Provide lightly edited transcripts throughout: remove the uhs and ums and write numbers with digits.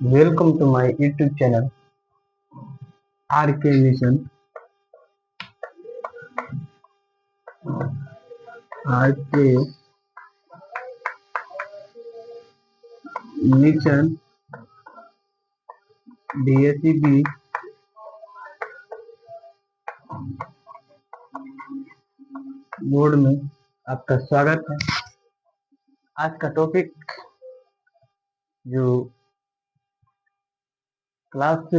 Welcome to my YouTube channel RK Mission. RK Mission DSCB board में आपका स्वागत है। आज का टॉपिक जो क्लास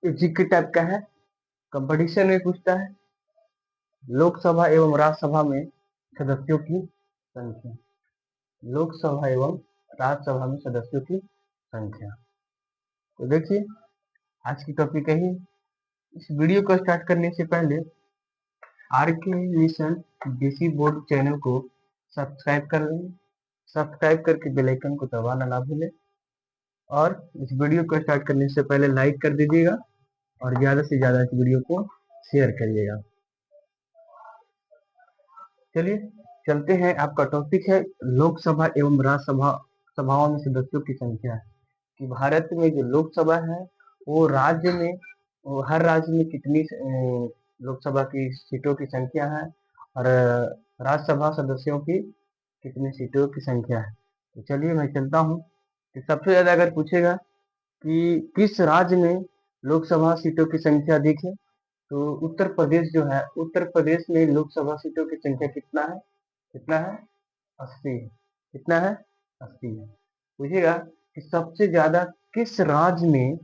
एजी टाइप का है, कंपटीशन में पूछता है लोकसभा एवं राज्यसभा में सदस्यों की संख्या। लोकसभा एवं राज्यसभा में सदस्यों की संख्या। तो देखिए आज की टॉपिक है। इस वीडियो को स्टार्ट करने से पहले RK mission DC board channel को सब्सक्राइब कर लें। सब्सक्राइब करके बेल आइकन को दबाना ना भूलें और इस वीडियो को स्टार्ट करने से पहले लाइक कर दीजिएगा और ज़्यादा से ज़्यादा इस वीडियो को शेयर करिएगा। चलिए चलते हैं। आपका टॉपिक है लोकसभा एवं राज्यसभा सभाओं में सदस्यों की संख्या। कि भारत में जो लोकसभा है वो राज्य में हर राज्य में कितनी लोकसभा की सीटों की संख्या है और राज्यसभा सदस्यों की कितनी सीटों की संख्या है। तो चलिए मैं चलता हूँ। तो सबसे ज्यादा अगर पूछेगा कि किस राज्य में लोकसभा सीटों की संख्या अधिक है, तो उत्तर प्रदेश जो है, उत्तर प्रदेश में लोकसभा सीटों की संख्या कितना है? 80 है। कितना है? 80 है। पूछेगा कि सबसे ज्यादा किस राज्य में,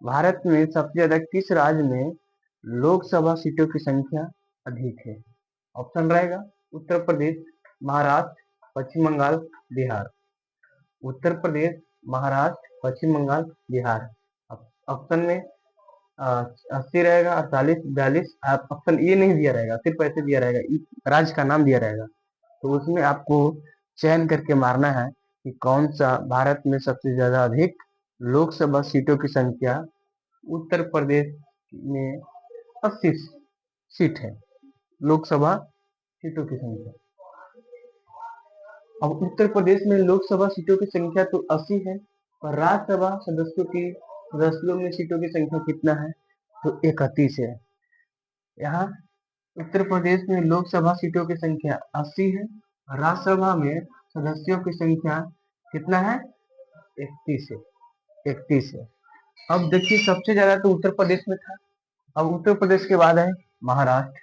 भारत में सबसे ज्यादा किस राज्य में लोकसभा सीटों की संख्या अधिक है? ऑप्शन रहेगा उत्तर प्रदेश, महाराष्ट्र, पश्चिम बंगाल, बिहार। उत्तर प्रदेश, महाराष्ट्र, पश्चिम बंगाल, बिहार। ऑप्शन में 80 रहेगा, 48, 42। ऑप्शन ये नहीं दिया रहेगा, सिर्फ ऐसे दिया रहेगा, राज्य का नाम दिया रहेगा। तो उसमें आपको चयन करके मारना है कि कौन सा भारत में सबसे ज्यादा अधिक लोकसभा सीटों की संख्या। उत्तर प्रदेश में 80 सीट है लोकसभा सीटों की संख्या। अब उत्तर प्रदेश में लोकसभा सीटों की संख्या तो 80 है और राज्यसभा सदस्यों में सीटों की संख्या कितना है? तो 31 है। यहाँ उत्तर प्रदेश में लोकसभा सीटों की संख्या 80 है और राज्यसभा में सदस्यों की संख्या कितना है? 31 है। 31 है। अब देखिए सबसे ज्यादा तो उत्तर प्रदेश में था। अब उत्तर प्रदेश के बाद है महाराष्ट्र।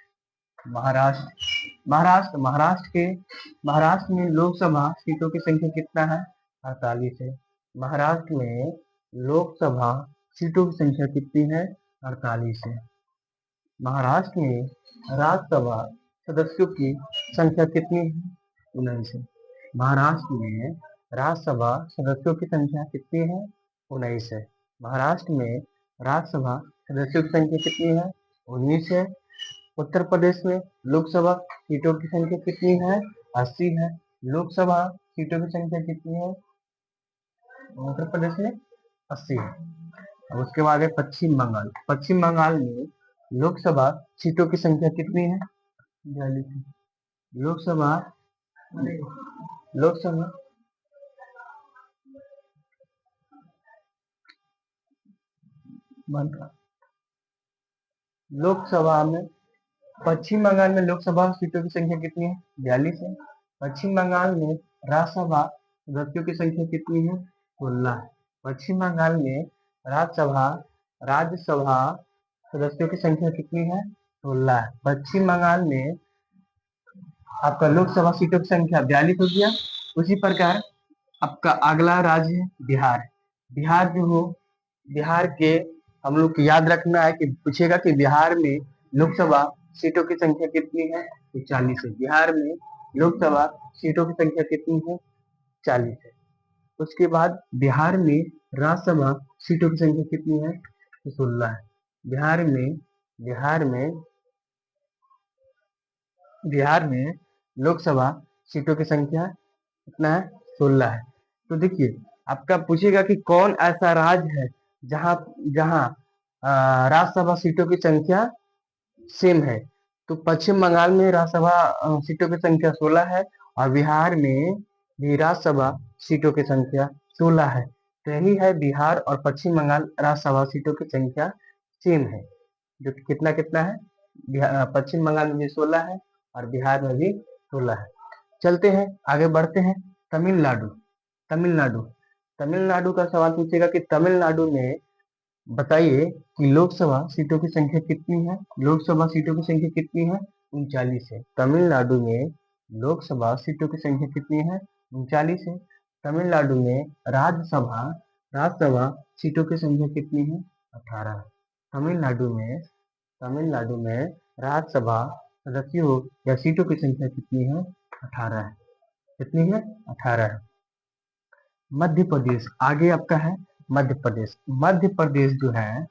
महाराष्ट्र में लोकसभा सीटों की संख्या कितना है? 48 है। महाराष्ट्र में लोकसभा सीटों की संख्या कितनी है? 48 है। महाराष्ट्र में राज्यसभा सदस्यों की संख्या कितनी है? 19 है। महाराष्ट्र में राज्यसभा सदस्यों की संख्या कितनी है? 19 है। महाराष्ट्र में राज्यसभा सदस्यों की संख्या कितनी है? 19 है। उत्तर प्रदेश में लोकसभा सीटों की संख्या कितनी है? 80 है। लोकसभा सीटों की संख्या कितनी है उत्तर प्रदेश में? 80 है। और उसके बाद है पश्चिम बंगाल। पश्चिम बंगाल में लोकसभा सीटों की संख्या कितनी है? 42 है। लोकसभा लोकसभा लोकसभा में पश्चिम बंगाल में लोकसभा सीटों की संख्या कितनी है? 42 है। पश्चिम बंगाल में राज्यसभा सदस्यों की संख्या कितनी है? 16 है। पश्चिम बंगाल में राज्यसभा सदस्यों की संख्या कितनी है? 16 है। पश्चिम बंगाल में आपका लोकसभा सीटों की संख्या 42 हो गया। उसी प्रकार आपका अगला राज्य है बिहार। बिहार जो हो, बिहार के हम लोग को याद रखना है कि पूछेगा कि बिहार में लोकसभा सीटों की संख्या कितनी है? तो 40 है। बिहार में लोकसभा सीटों की संख्या कितनी है? 40 है। उसके बाद बिहार में राज्यसभा सीटों की संख्या कितनी है? तो 16 है। बिहार में लोकसभा सीटों की संख्या कितना है? 16 है। तो देखिए आपका पूछेगा कि कौन ऐसा राज्य है जहां जहां राज्यसभा सीटों की संख्या सेम है। तो पश्चिम बंगाल में राज्यसभा सीटों की संख्या 16 है और बिहार में भी राज्यसभा सीटों की संख्या 16 है। तो यही है, बिहार और पश्चिम बंगाल राज्यसभा सीटों की संख्या सेम है, जो कि कितना कितना है, पश्चिम बंगाल में भी 16 है और बिहार में भी 16 है। चलते हैं आगे बढ़ते हैं। तमिलनाडु, तमिलनाडु तमिलनाडु का सवाल पूछेगा कि तमिलनाडु में बताइए कि लोकसभा सीटों की संख्या कितनी है। लोकसभा सीटों की संख्या कितनी है, 39 है। तमिलनाडु में लोकसभा सीटों की संख्या कितनी है, 39 है। तमिलनाडु में राज्यसभा राज्यसभा सीटों की संख्या कितनी है, 18 है। तमिलनाडु में राज्यसभा सदस्यों या सीटों की संख्या कितनी है, 18 है। कितनी है, 18 है। मध्य प्रदेश आगे आपका है। मध्य प्रदेश, मध्य प्रदेश जो है,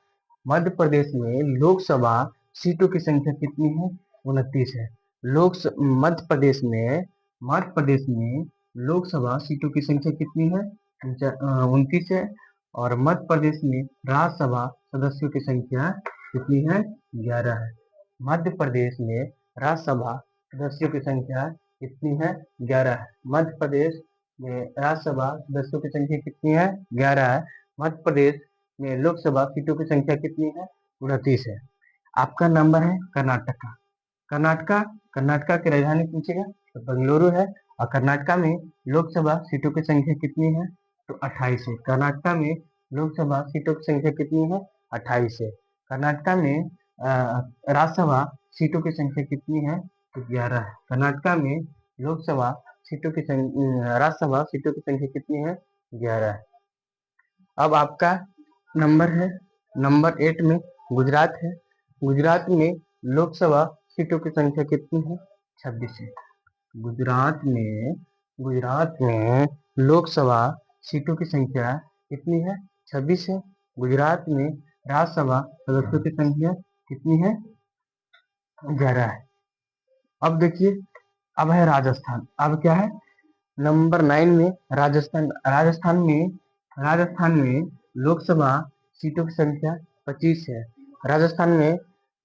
मध्य प्रदेश में लोकसभा सीटों की संख्या कितनी है, 29 है। लोक मध्य प्रदेश में लोकसभा सीटों की संख्या कितनी है, 29 है। और मध्य प्रदेश में राज्यसभा सदस्यों की संख्या कितनी है, 11 है। मध्य प्रदेश में राज्यसभा सदस्यों की संख्या कितनी है, 11 है। मध्य प्रदेश में राज्यसभा सदस्यों की संख्या कितनी है, 11 है। मध्य प्रदेश में लोकसभा सीटों की संख्या कितनी है, 29 है। आपका नंबर है कर्नाटका। कर्नाटका कर्नाटका की राजधानी पूछेगा तो बेंगलुरु है। और कर्नाटका में लोकसभा सीटों की संख्या कितनी है, तो 28 है। कर्नाटका में लोकसभा सीटों की संख्या कितनी है, 28 है। कर्नाटका में राज्यसभा सीटों की संख्या कितनी है, तो 11 है। कर्नाटका में लोकसभा सीटों की राज्यसभा सीटों की संख्या कितनी है, 11 है। अब आपका नंबर है नंबर 8 में गुजरात है। गुजरात में लोकसभा सीटों की संख्या कितनी है, 26 है। गुजरात में लोकसभा सीटों की संख्या कितनी है, 26 है। गुजरात में राज्यसभा सदस्यों की संख्या कितनी है, 11 है। अब देखिए, अब है राजस्थान। अब क्या है, नंबर 9 में राजस्थान। राजस्थान में लोकसभा सीटों की संख्या 25 है। राजस्थान में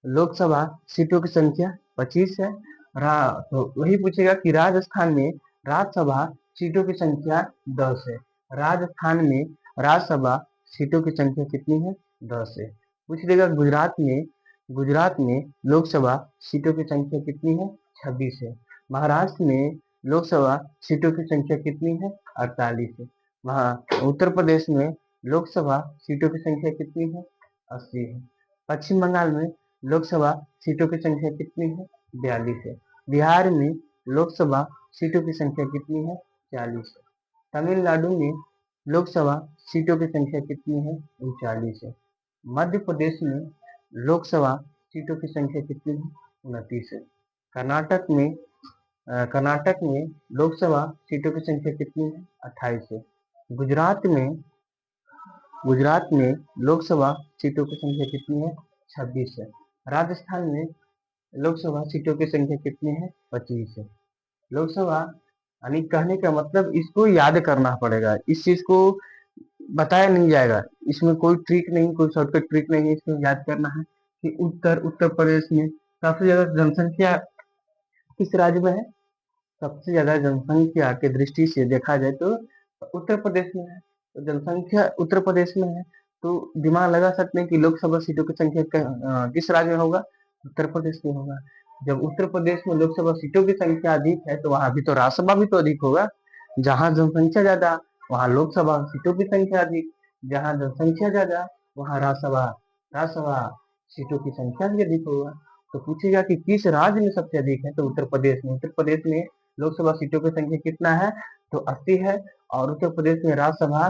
लोकसभा सीटों की संख्या 25 है। तो वही पूछेगा कि राजस्थान में राज्यसभा सीटों की संख्या 10 है। राजस्थान में राज्यसभा सीटों की संख्या कितनी है, 10 है। पूछ लेगा गुजरात में लोकसभा सीटों की संख्या कितनी है, 26 है। महाराष्ट्र में लोकसभा सीटों की संख्या कितनी है, 48 है। वहाँ उत्तर प्रदेश में लोकसभा सीटों की संख्या कितनी है, 80 है। पश्चिम बंगाल में लोकसभा सीटों की संख्या कितनी है, 42 है। बिहार में लोकसभा सीटों की संख्या कितनी है, 40 है। तमिलनाडु में लोकसभा सीटों की संख्या कितनी है, 39 है। मध्य प्रदेश में लोकसभा सीटों की संख्या कितनी है, 29 है। कर्नाटक में लोकसभा सीटों की संख्या कितनी है, 28 है। गुजरात में लोकसभा सीटों की संख्या कितनी है, 26 है। राजस्थान में लोकसभा सीटों की संख्या कितनी है, 25 है। लोकसभा यानी कहने का मतलब इसको याद करना पड़ेगा, इस चीज को बताया नहीं जाएगा। इसमें कोई ट्रिक नहीं, कोई शॉर्टकट ट्रिक नहीं है। इसको याद करना है कि उत्तर प्रदेश में सबसे ज्यादा जनसंख्या किस राज्य में है। सबसे ज्यादा जनसंख्या के दृष्टि से देखा जाए तो उत्तर प्रदेश में है। तो जनसंख्या उत्तर प्रदेश में है, तो दिमाग लगा सकते हैं कि लोकसभा सीटों की संख्या किस राज्य में होगा, उत्तर प्रदेश में होगा। जब उत्तर प्रदेश में लोकसभा सीटों की संख्या अधिक है तो वहां भी तो राज्यसभा भी तो अधिक होगा। जहां जनसंख्या ज्यादा वहां लोकसभा सीटों की संख्या अधिक, जहां जनसंख्या ज्यादा वहां राज्यसभा सीटों की संख्या भी अधिक होगा। तो पूछेगा कि किस राज्य में सबसे अधिक है, तो उत्तर प्रदेश में। उत्तर प्रदेश में लोकसभा सीटों की संख्या कितना है, तो 80 है। और उत्तर प्रदेश में राज्यसभा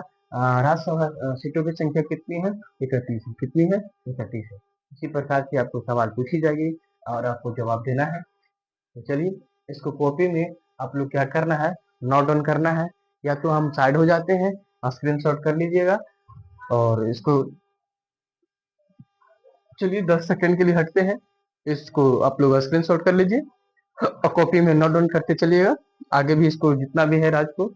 सीटों की संख्या कितनी है, 31 है। कितनी है, 31 है। इसी प्रकार की आपको सवाल पूछी जाएगी और आपको जवाब देना है। तो चलिए, इसको कॉपी में आप लोग क्या करना है, नोट डाउन करना है। या तो हम साइड हो जाते हैं, स्क्रीनशॉट कर लीजिएगा। और इसको चलिए 10 सेकंड के लिए हटते हैं। इसको आप लोग स्क्रीनशॉट कर लीजिए और कॉपी में नोट डाउन करते चलिएगा। आगे भी इसको जितना भी है राज को